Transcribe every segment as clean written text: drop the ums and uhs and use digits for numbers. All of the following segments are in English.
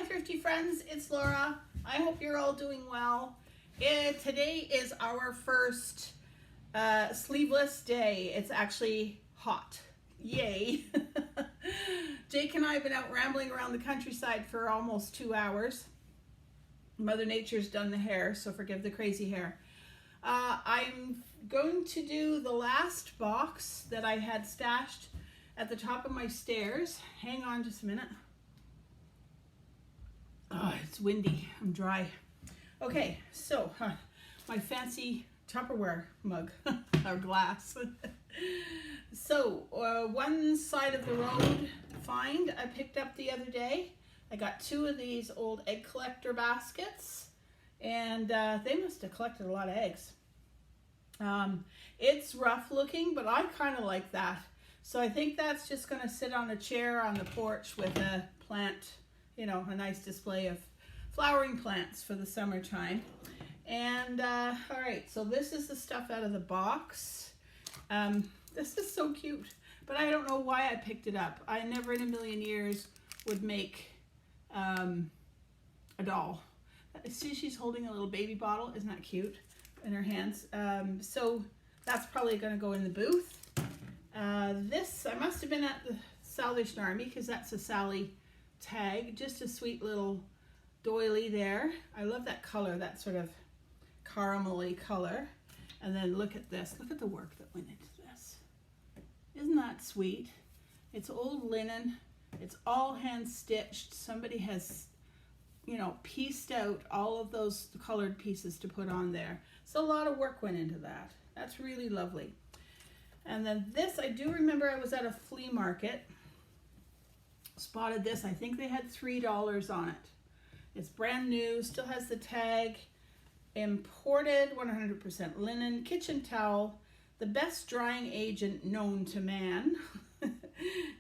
Thrifty friends, it's Laura. I hope you're all doing well. Today is our first sleeveless day. It's actually hot. Yay. Jake and I have been out rambling around the countryside for almost 2 hours. Mother Nature's done the hair, so forgive the crazy hair. I'm going to do the last box that I had stashed at the top of my stairs. Hang on just a minute. Oh, it's windy. I'm dry. Okay, so my fancy Tupperware mug or glass. So one side of the road find I picked up the other day. I got 2 of these old egg collector baskets, and they must have collected a lot of eggs. It's rough looking, but I kind of like that. So I think that's just going to sit on a chair on the porch with a plant, you know, a nice display of flowering plants for the summertime. And all right, so this is the stuff out of the box. This is so cute, but I don't know why I picked it up. I never in a million years would make a doll. See, she's holding a little baby bottle. Isn't that cute? In her hands. So that's probably going to go in the booth. This, I must have been at the Salvation Army because that's a Sally tag. Just a sweet little doily there. I love that color, that sort of caramelly color. And then look at this. Look at the work that went into this. Isn't that sweet? It's old linen. It's all hand stitched. Somebody has, you know, pieced out all of those colored pieces to put on there. So a lot of work went into that. That's really lovely. And then this, I do remember I was at a flea market, spotted this. I think they had $3 on it. It's brand new, still has the tag, imported 100% linen, kitchen towel, the best drying agent known to man,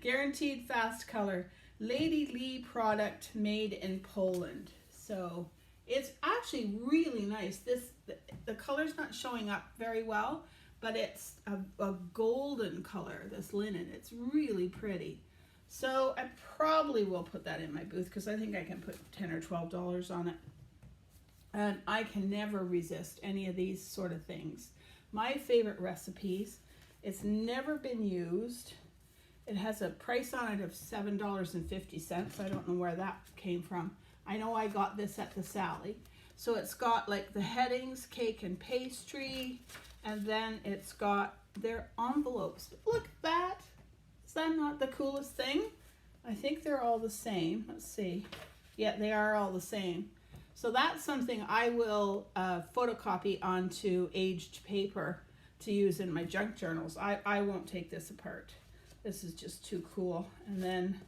guaranteed fast color, Lady Lee product made in Poland. So it's actually really nice. The color's not showing up very well, but it's a golden color, this linen. It's really pretty. So I probably will put that in my booth because I think I can put $10 or $12 on it. And I can never resist any of these sort of things. My favorite recipes, it's never been used. It has a price on it of $7.50. I don't know where that came from. I know I got this at the Sally. So it's got like the headings, cake and pastry, and then it's got their envelopes. Look at that. Is that not the coolest thing? I think they're all the same. Let's see. Yeah, they are all the same. So that's something I will photocopy onto aged paper to use in my junk journals. I won't take this apart. This is just too cool. And then,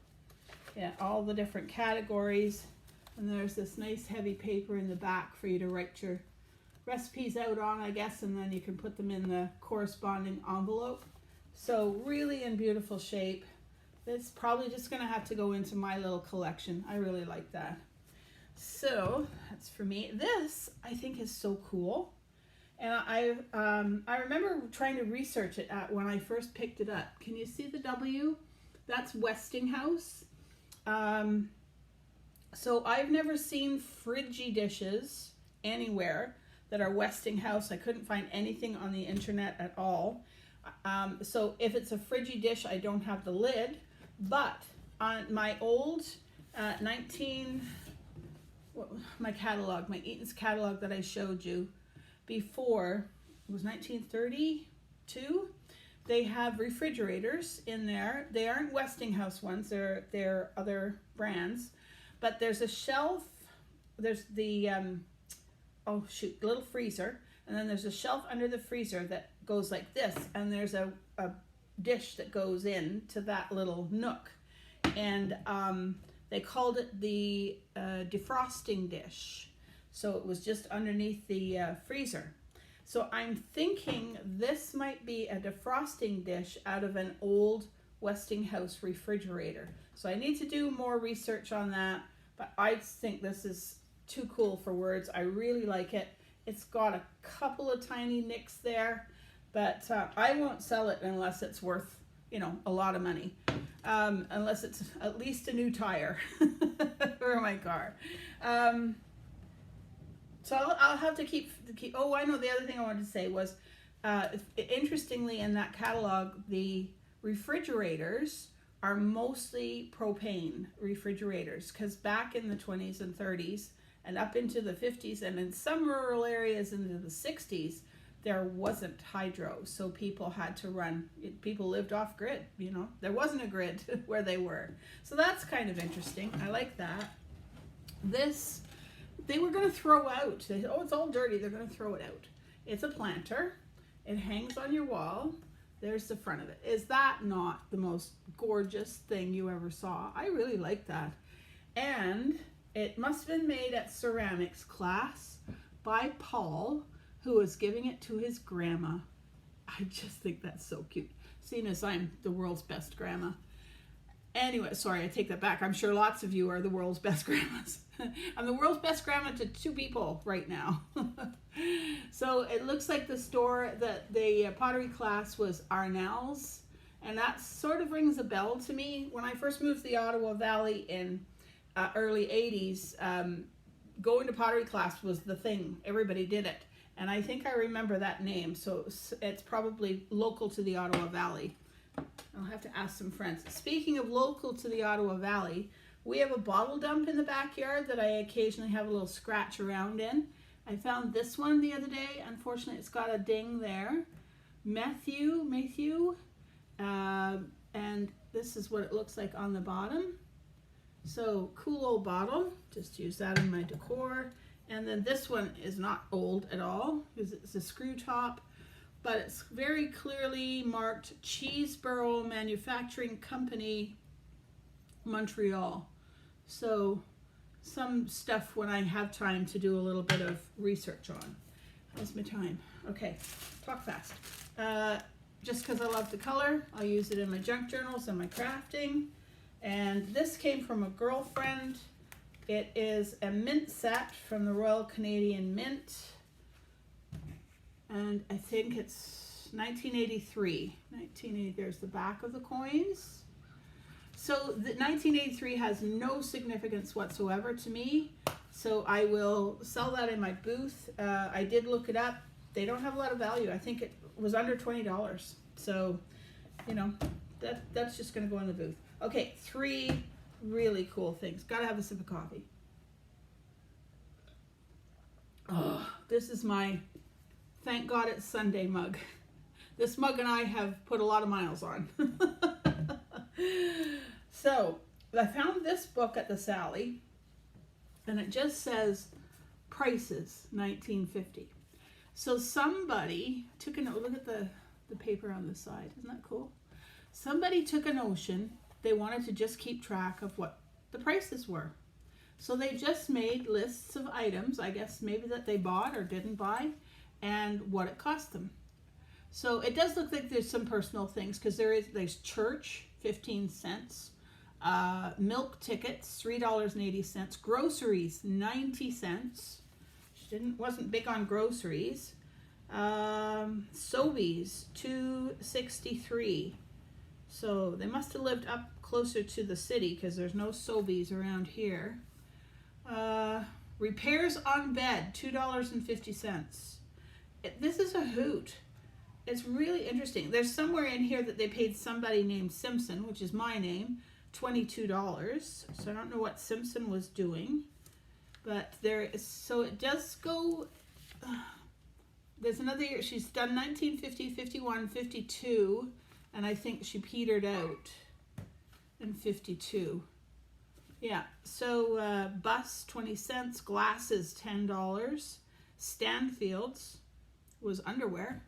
yeah, all the different categories. And there's this nice heavy paper in the back for you to write your recipes out on, I guess, and then you can put them in the corresponding envelope. So really in beautiful shape. It's probably just going to have to go into my little collection. I really like that. So that's for me. This I think is so cool. And I remember trying to research it when I first picked it up. Can you see the W? That's Westinghouse. So I've never seen Friggy dishes anywhere that are Westinghouse. I couldn't find anything on the internet at all. So if it's a Friggy dish, I don't have the lid. But on my old my catalog, my Eaton's catalog that I showed you before, it was 1932. They have refrigerators in there. They aren't Westinghouse ones. They're other brands. But there's a shelf. There's the little freezer, and then there's a shelf under the freezer that goes like this, and there's a dish that goes in to that little nook, and they called it the defrosting dish. So it was just underneath the freezer. So I'm thinking this might be a defrosting dish out of an old Westinghouse refrigerator. So I need to do more research on that, but I think this is too cool for words. I really like it. It's got a couple of tiny nicks there, but I won't sell it unless it's worth, you know, a lot of money. Unless it's at least a new tire for my car. So I'll have to keep. Oh, I know. The other thing I wanted to say was, interestingly, in that catalog, the refrigerators are mostly propane refrigerators, because back in the 20s and 30s and up into the 50s and in some rural areas into the 60s, there wasn't hydro, so people had to run. People lived off grid. There wasn't a grid where they were. So that's kind of interesting. I like that. This they were going to throw out. Oh, it's all dirty. They're going to throw it out. It's a planter. It hangs on your wall. There's the front of it. Is that not the most gorgeous thing you ever saw? I really like that. And it must have been made at ceramics class by Paul, who was giving it to his grandma. I just think that's so cute, seeing as I'm the world's best grandma. Anyway, sorry, I take that back. I'm sure lots of you are the world's best grandmas. I'm the world's best grandma to 2 people right now. So it looks like the store, that the pottery class was Arnell's, and that sort of rings a bell to me. When I first moved to the Ottawa Valley in early 80s, going to pottery class was the thing. Everybody did it. And I think I remember that name, so it's probably local to the Ottawa Valley. I'll have to ask some friends. Speaking of local to the Ottawa Valley, we have a bottle dump in the backyard that I occasionally have a little scratch around in. I found this one the other day. Unfortunately, it's got a ding there. Matthew, and this is what it looks like on the bottom. So cool old bottle. Just use that in my decor. And then this one is not old at all because it's a screw top, but it's very clearly marked Cheeseboro Manufacturing Company, Montreal. So some stuff when I have time to do a little bit of research on. How's my time? Okay, talk fast. Just because I love the color, I'll use it in my junk journals and my crafting. And this came from a girlfriend. It is a mint set from the Royal Canadian Mint. And I think it's 1983. There's the back of the coins. So the 1983 has no significance whatsoever to me. So I will sell that in my booth. I did look it up. They don't have a lot of value. I think it was under $20. So, that's just going to go in the booth. Okay, 3 really cool things. Gotta have a sip of coffee. Oh, this is my thank God it's Sunday mug. This mug and I have put a lot of miles on. So I found this book at the Sally, and it just says prices 1950. So somebody took a note. Look at the paper on the side. Isn't that cool? Somebody took a notion. They wanted to just keep track of what the prices were. So they just made lists of items, I guess maybe that they bought or didn't buy, and what it cost them. So it does look like there's some personal things, because there's church, 15 cents, milk tickets, $3.80, groceries, 90 cents. She wasn't big on groceries. Sobeys, $2.63. So they must have lived up closer to the city, because there's no Sobeys around here. Repairs on bed, $2.50. This is a hoot. It's really interesting. There's somewhere in here that they paid somebody named Simpson, which is my name, $22. So I don't know what Simpson was doing. But so it does go, there's another year. She's done 1950, 51, 52. And I think she petered out in 52. Yeah, so bus, 20 cents, glasses, $10. Stanfield's was underwear,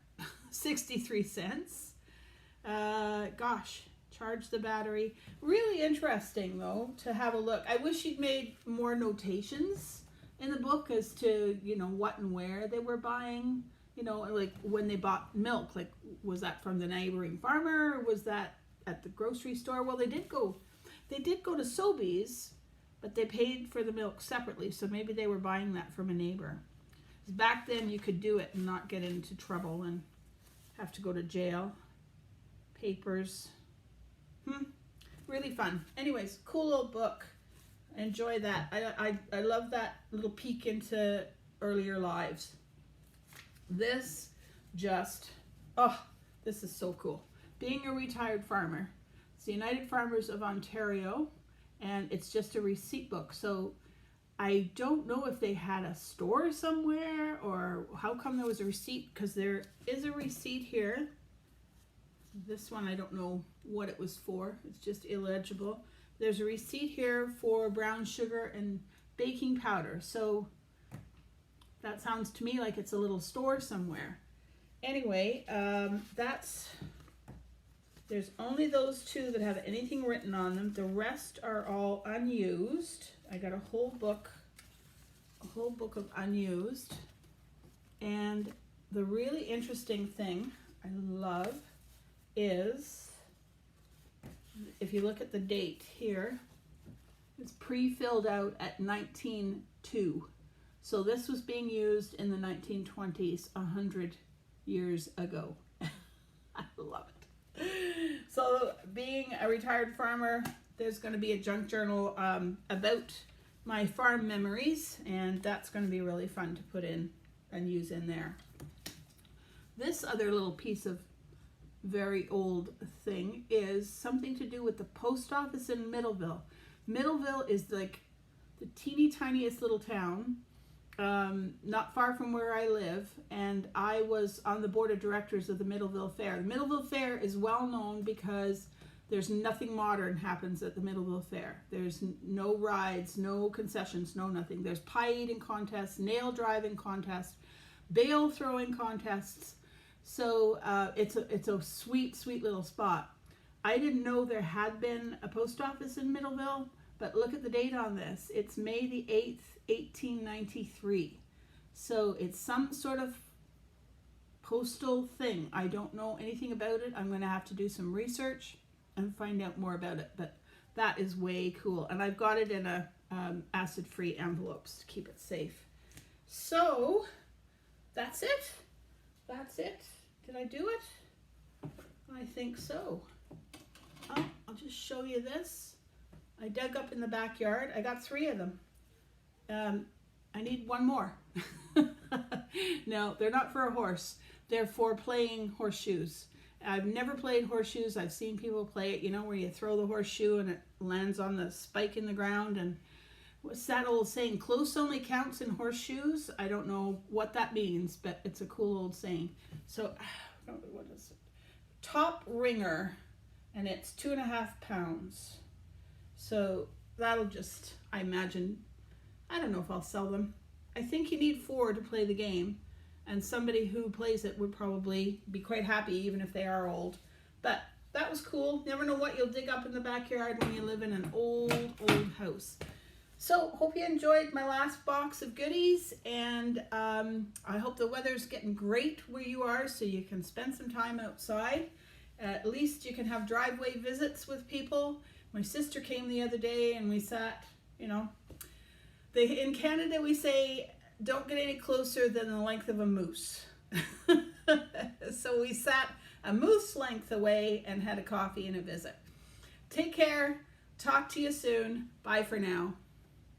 63 cents. Gosh, charge the battery. Really interesting, though, to have a look. I wish you'd made more notations in the book as to, what and where they were buying. Like when they bought milk, like was that from the neighboring farmer, or was that at the grocery store? Well, they did go to Sobeys, but they paid for the milk separately, so maybe they were buying that from a neighbor. Back then you could do it and not get into trouble and have to go to jail. Papers. Really fun. Anyways, cool old book. enjoy that. I love that little peek into earlier lives. This just, oh, this is so cool. Being a retired farmer. It's the United Farmers of Ontario, and it's just a receipt book. So I don't know if they had a store somewhere or how come there was a receipt, because there is a receipt here. This one I don't know what it was for. It's just illegible. There's a receipt here for brown sugar and baking powder. So that sounds to me like it's a little store somewhere. Anyway, there's only those two that have anything written on them. The rest are all unused. I got a whole book of unused. And the really interesting thing I love is, if you look at the date here, it's pre-filled out at 1902. So this was being used in the 1920s, 100 years ago. I love it. So being a retired farmer, there's going to be a junk journal about my farm memories, and that's going to be really fun to put in and use in there. This other little piece of very old thing is something to do with the post office in Middleville. Middleville is like the teeny tiniest little town, not far from where I live, and I was on the board of directors of the Middleville Fair. The Middleville Fair is well known because there's nothing modern happens at the Middleville Fair. There's no rides, no concessions, no nothing. There's pie eating contests, nail driving contests, bale throwing contests. So it's a sweet, sweet little spot. I didn't know there had been a post office in Middleville, but look at the date on this. It's May the 8th, 1893. So it's some sort of postal thing. I don't know anything about it. I'm going to have to do some research and find out more about it, but that is way cool. And I've got it in a acid-free envelopes to keep it safe. So that's it. That's it. Did I do it? I think so. Oh, I'll just show you this. I dug up in the backyard. I got 3 of them. I need 1 more. No, they're not for a horse. They're for playing horseshoes. I've never played horseshoes. I've seen people play it, you know, where you throw the horseshoe and it lands on the spike in the ground. And what's that old saying? Close only counts in horseshoes. I don't know what that means, but it's a cool old saying. So, what is it? Top ringer, and it's 2.5 pounds. So that'll just, I imagine, I don't know if I'll sell them. I think you need 4 to play the game, and somebody who plays it would probably be quite happy even if they are old. But that was cool. Never know what you'll dig up in the backyard when you live in an old house. So hope you enjoyed my last box of goodies, and I hope the weather's getting great where you are so you can spend some time outside. At least you can have driveway visits with people. My sister came the other day and we sat, you know, in Canada we say don't get any closer than the length of a moose. So we sat a moose length away and had a coffee and a visit. Take care. Talk to you soon. Bye for now.